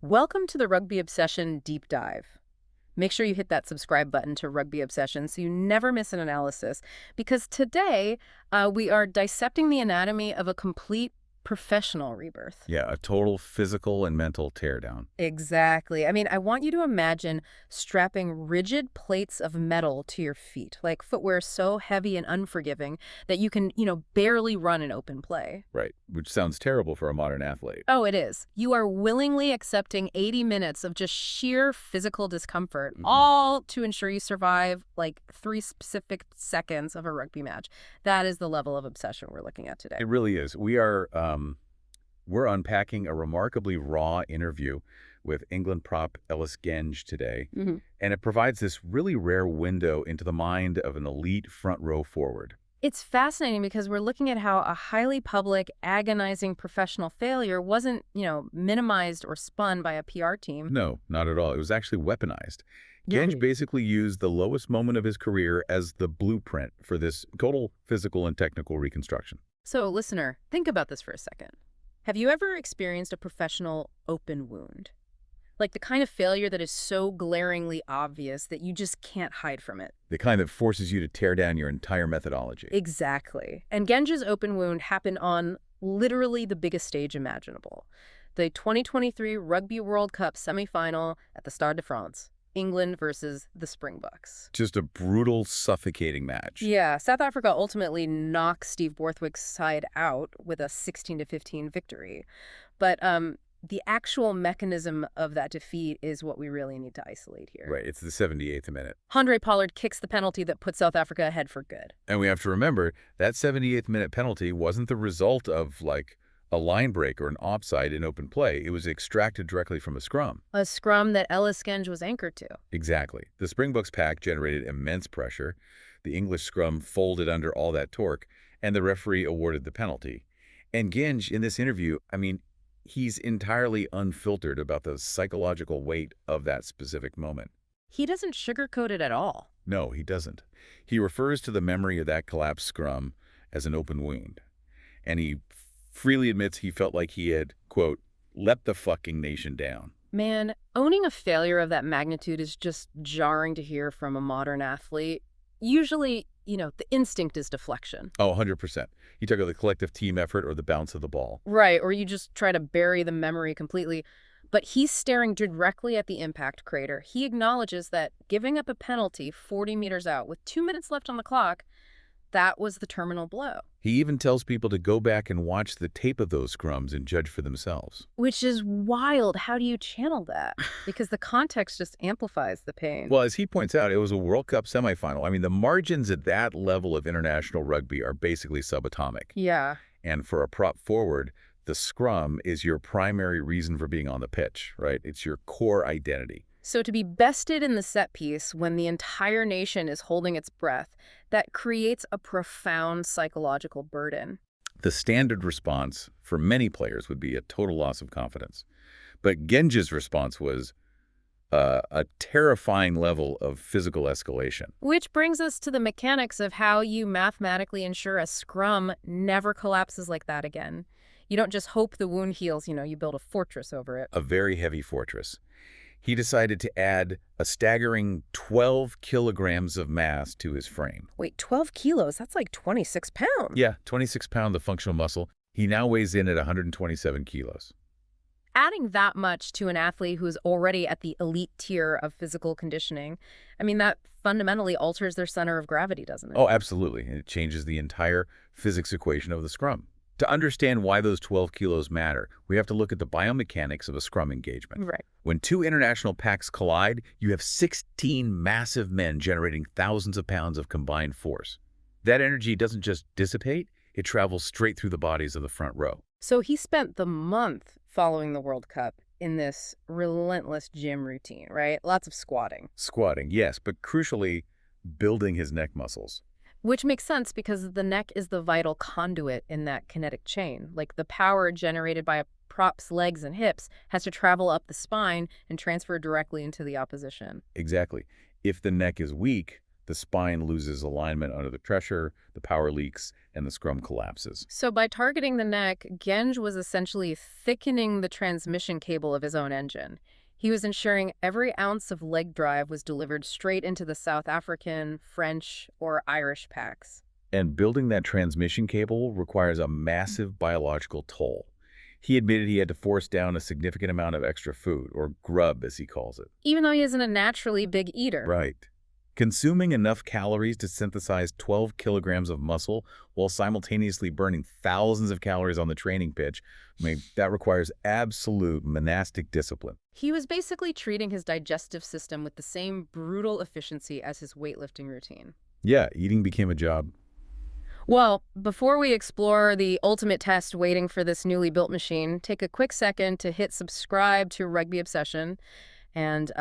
Welcome to the Rugby Obsession Deep Dive. Make sure you hit that subscribe button to Rugby Obsession so you never miss an analysis, because today we are dissecting the anatomy of a complete professional rebirth. Yeah, a total physical and mental teardown. Exactly. I mean, I want you to imagine strapping rigid plates of metal to your feet, like footwear so heavy and unforgiving that you can, barely run in open play. Right, which sounds terrible for a modern athlete. Oh, it is. You are willingly accepting 80 minutes of just sheer physical discomfort, all to ensure you survive like 3 specific seconds of a rugby match. That is the level of obsession we're looking at today. It really is. We're unpacking a remarkably raw interview with England prop Ellis Genge today, and it provides this really rare window into the mind of an elite front row forward. It's fascinating because we're looking at how a highly public, agonizing professional failure wasn't, minimized or spun by a PR team. No, not at all. It was actually weaponized. Yeah. Genge basically used the lowest moment of his career as the blueprint for this total physical and technical reconstruction. So, listener, think about this for a second. Have you ever experienced a professional open wound? Like the kind of failure that is so glaringly obvious that you just can't hide from it. The kind that forces you to tear down your entire methodology. Exactly. And Genge's open wound happened on literally the biggest stage imaginable. The 2023 Rugby World Cup semifinal at the Stade de France. England versus the Springboks. Just a brutal, suffocating match. Yeah, South Africa ultimately knocked Steve Borthwick's side out with a 16-15 victory. But the actual mechanism of that defeat is what we really need to isolate here. Right, it's the 78th minute. Handré Pollard kicks the penalty that puts South Africa ahead for good. And we have to remember, that 78th minute penalty wasn't the result of, like, a line break or an offside in open play. It was extracted directly from a scrum. A scrum that Ellis Genge was anchored to. Exactly. The Springboks pack generated immense pressure. The English scrum folded under all that torque, and the referee awarded the penalty. And Genge, in this interview, he's entirely unfiltered about the psychological weight of that specific moment. He doesn't sugarcoat it at all. No, he doesn't. He refers to the memory of that collapsed scrum as an open wound. And he freely admits he felt like he had, quote, let the fucking nation down. Man, owning a failure of that magnitude is just jarring to hear from a modern athlete. Usually, the instinct is deflection. Oh, 100%. You talk about the collective team effort or the bounce of the ball. Right, or you just try to bury the memory completely. But he's staring directly at the impact crater. He acknowledges that giving up a penalty 40 meters out with 2 minutes left on the clock, that was the terminal blow. He even tells people to go back and watch the tape of those scrums and judge for themselves. Which is wild. How do you channel that? Because the context just amplifies the pain. Well, as he points out, it was a World Cup semifinal. The margins at that level of international rugby are basically subatomic. Yeah. And for a prop forward, the scrum is your primary reason for being on the pitch, right? It's your core identity. So to be bested in the set piece when the entire nation is holding its breath, that creates a profound psychological burden. The standard response for many players would be a total loss of confidence. But Genge's response was a terrifying level of physical escalation. Which brings us to the mechanics of how you mathematically ensure a scrum never collapses like that again. You don't just hope the wound heals, you build a fortress over it. A very heavy fortress. He decided to add a staggering 12 kilograms of mass to his frame. Wait, 12 kilos? That's like 26 pounds. Yeah, 26 pounds of functional muscle. He now weighs in at 127 kilos. Adding that much to an athlete who's already at the elite tier of physical conditioning, that fundamentally alters their center of gravity, doesn't it? Oh, absolutely. It changes the entire physics equation of the scrum. To understand why those 12 kilos matter, we have to look at the biomechanics of a scrum engagement. Right. When two international packs collide, you have 16 massive men generating thousands of pounds of combined force. That energy doesn't just dissipate, it travels straight through the bodies of the front row. So he spent the month following the World Cup in this relentless gym routine, right? Lots of squatting. Squatting, yes, but crucially, building his neck muscles. Which makes sense because the neck is the vital conduit in that kinetic chain. Like the power generated by a prop's legs and hips has to travel up the spine and transfer directly into the opposition. Exactly. If the neck is weak, The spine loses alignment under the pressure, the power leaks, and the scrum collapses. So by targeting the neck, Genge was essentially thickening the transmission cable of his own engine. He was ensuring every ounce of leg drive was delivered straight into the South African, French, or Irish packs. And building that transmission cable requires a massive biological toll. He admitted he had to force down a significant amount of extra food, or grub as he calls it. Even though he isn't a naturally big eater. Right. Consuming enough calories to synthesize 12 kilograms of muscle while simultaneously burning thousands of calories on the training pitch, that requires absolute monastic discipline. He was basically treating his digestive system with the same brutal efficiency as his weightlifting routine. Yeah, eating became a job. Well, before we explore the ultimate test waiting for this newly built machine, take a quick second to hit subscribe to Rugby Obsession. And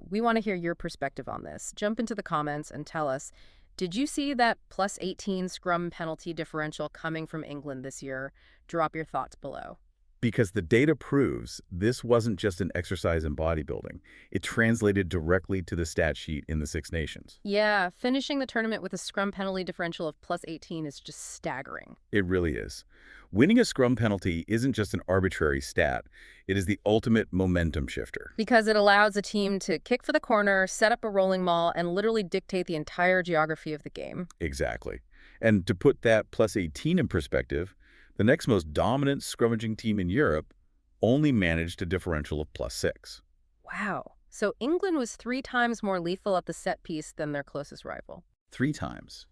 we want to hear your perspective on this. Jump into the comments and tell us, did you see that plus 18 scrum penalty differential coming from England this year? Drop your thoughts below. Because the data proves this wasn't just an exercise in bodybuilding. It translated directly to the stat sheet in the Six Nations. Yeah, finishing the tournament with a scrum penalty differential of plus 18 is just staggering. It really is. Winning a scrum penalty isn't just an arbitrary stat. It is the ultimate momentum shifter. Because it allows a team to kick for the corner, set up a rolling maul, and literally dictate the entire geography of the game. Exactly. And to put that plus 18 in perspective, the next most dominant scrummaging team in Europe only managed a differential of plus 6. Wow. So England was 3 times more lethal at the set piece than their closest rival. 3 times.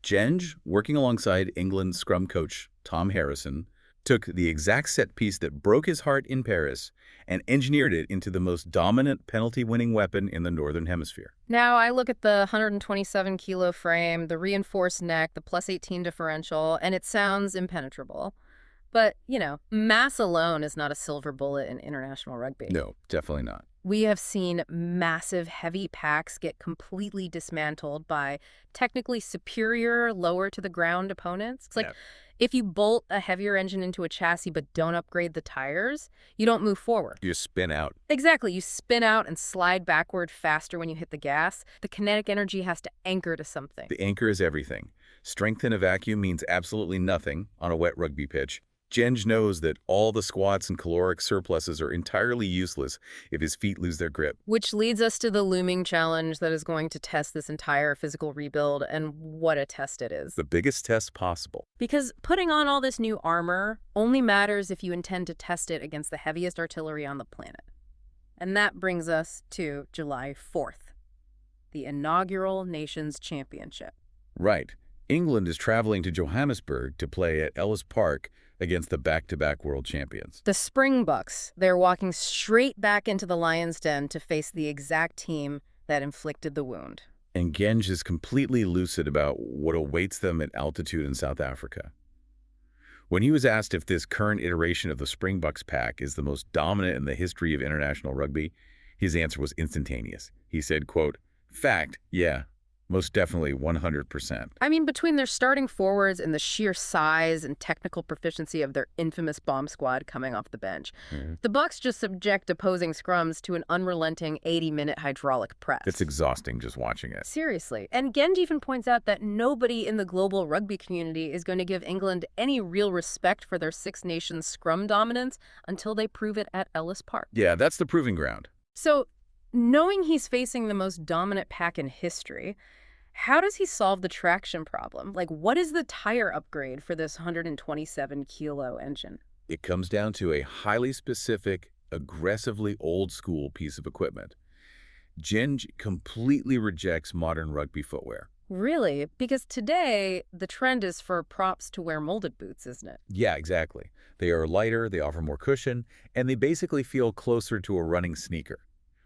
Genge, working alongside England's scrum coach Tom Harrison, took the exact set piece that broke his heart in Paris and engineered it into the most dominant penalty-winning weapon in the Northern Hemisphere. Now, I look at the 127-kilo frame, the reinforced neck, the plus 18 differential, and it sounds impenetrable. But, mass alone is not a silver bullet in international rugby. No, definitely not. We have seen massive, heavy packs get completely dismantled by technically superior, lower-to-the-ground opponents. It's like, if you bolt a heavier engine into a chassis but don't upgrade the tires, you don't move forward. You spin out. Exactly. You spin out and slide backward faster when you hit the gas. The kinetic energy has to anchor to something. The anchor is everything. Strength in a vacuum means absolutely nothing on a wet rugby pitch. Genge knows that all the squats and caloric surpluses are entirely useless if his feet lose their grip. Which leads us to the looming challenge that is going to test this entire physical rebuild, and what a test it is. The biggest test possible. Because putting on all this new armor only matters if you intend to test it against the heaviest artillery on the planet. And that brings us to July 4th, the inaugural Nations Championship. Right. England is traveling to Johannesburg to play at Ellis Park against the back-to-back world champions. The Springboks, they're walking straight back into the lion's den to face the exact team that inflicted the wound. And Genge is completely lucid about what awaits them at altitude in South Africa. When he was asked if this current iteration of the Springboks pack is the most dominant in the history of international rugby, his answer was instantaneous. He said, quote, "Fact, yeah. Most definitely 100%. I mean, between their starting forwards and the sheer size and technical proficiency of their infamous bomb squad coming off the bench, the Bucks just subject opposing scrums to an unrelenting 80-minute hydraulic press. It's exhausting just watching it. Seriously. And Genge even points out that nobody in the global rugby community is going to give England any real respect for their Six Nations scrum dominance until they prove it at Ellis Park. Yeah, that's the proving ground. So, knowing he's facing the most dominant pack in history, how does he solve the traction problem? Like, what is the tire upgrade for this 127-kilo engine? It comes down to a highly specific, aggressively old-school piece of equipment. Genge completely rejects modern rugby footwear. Really? Because today, the trend is for props to wear molded boots, isn't it? Yeah, exactly. They are lighter, they offer more cushion, and they basically feel closer to a running sneaker.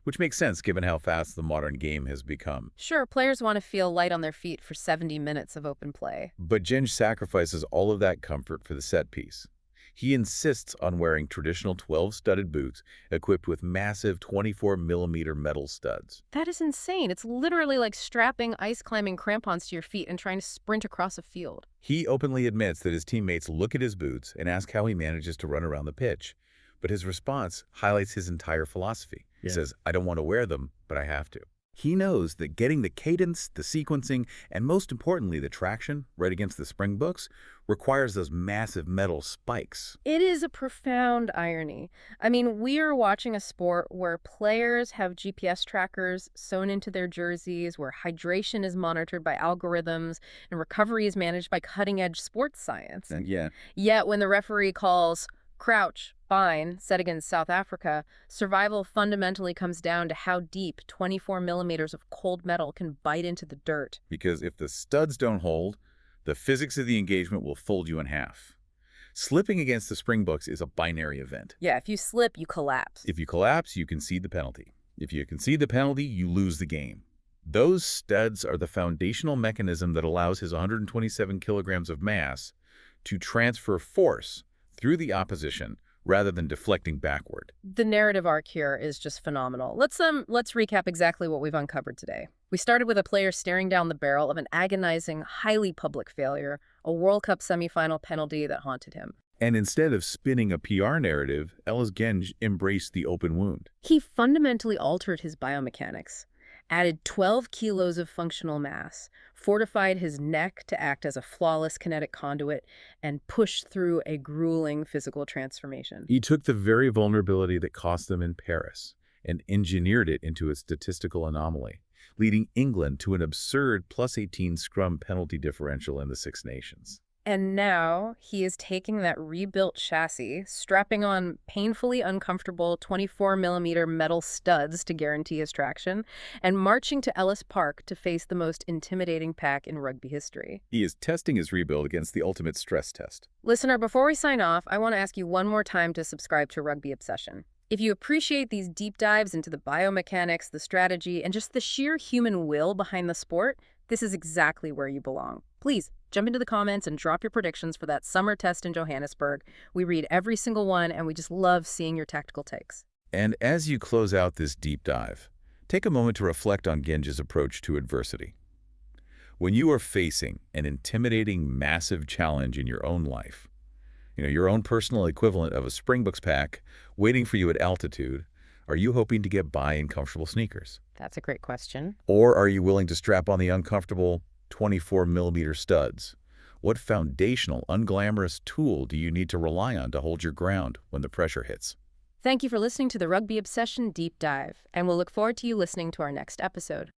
Which makes sense given how fast the modern game has become. Sure, players want to feel light on their feet for 70 minutes of open play. But Genge sacrifices all of that comfort for the set piece. He insists on wearing traditional 12-studded boots equipped with massive 24mm metal studs. That is insane. It's literally like strapping ice-climbing crampons to your feet and trying to sprint across a field. He openly admits that his teammates look at his boots and ask how he manages to run around the pitch. But his response highlights his entire philosophy. He says, "I don't want to wear them, but I have to." He knows that getting the cadence, the sequencing, and most importantly, the traction right against the Springboks requires those massive metal spikes. It is a profound irony. I mean, we are watching a sport where players have GPS trackers sewn into their jerseys, where hydration is monitored by algorithms, and recovery is managed by cutting-edge sports science. And yeah, Yet when the referee calls crouch, fine, set against South Africa, survival fundamentally comes down to how deep 24 millimeters of cold metal can bite into the dirt. because if the studs don't hold, the physics of the engagement will fold you in half. Slipping against the Springboks is a binary event. Yeah, if you slip, you collapse. If you collapse, you concede the penalty. If you concede the penalty, you lose the game. Those studs are the foundational mechanism that allows his 127 kilograms of mass to transfer force through the opposition rather than deflecting backward. The narrative arc here is just phenomenal. Let's recap exactly what we've uncovered today. We started with a player staring down the barrel of an agonizing, highly public failure, a World Cup semifinal penalty that haunted him. And instead of spinning a PR narrative, Ellis Genge embraced the open wound. He fundamentally altered his biomechanics, added 12 kilos of functional mass, fortified his neck to act as a flawless kinetic conduit, and pushed through a grueling physical transformation. He took the very vulnerability that cost them in Paris and engineered it into a statistical anomaly, leading England to an absurd +18 scrum penalty differential in the Six Nations. And now he is taking that rebuilt chassis, strapping on painfully uncomfortable 24 millimeter metal studs to guarantee his traction, and marching to Ellis Park to face the most intimidating pack in rugby history. He is testing his rebuild against the ultimate stress test. Listener, before we sign off, I want to ask you one more time to subscribe to Rugby Obsession. If you appreciate these deep dives into the biomechanics, the strategy, and just the sheer human will behind the sport, this is exactly where you belong. Please jump into the comments and drop your predictions for that summer test in Johannesburg. We read every single one, and we just love seeing your tactical takes. And as you close out this deep dive, take a moment to reflect on Genge's approach to adversity. When you are facing an intimidating, massive challenge in your own life, your own personal equivalent of a Springboks pack waiting for you at altitude, are you hoping to get by in comfortable sneakers? That's a great question. Or are you willing to strap on the uncomfortable 24 millimeter studs? What foundational, unglamorous tool do you need to rely on to hold your ground when the pressure hits? Thank you for listening to the Rugby Obsession Deep Dive, and we'll look forward to you listening to our next episode.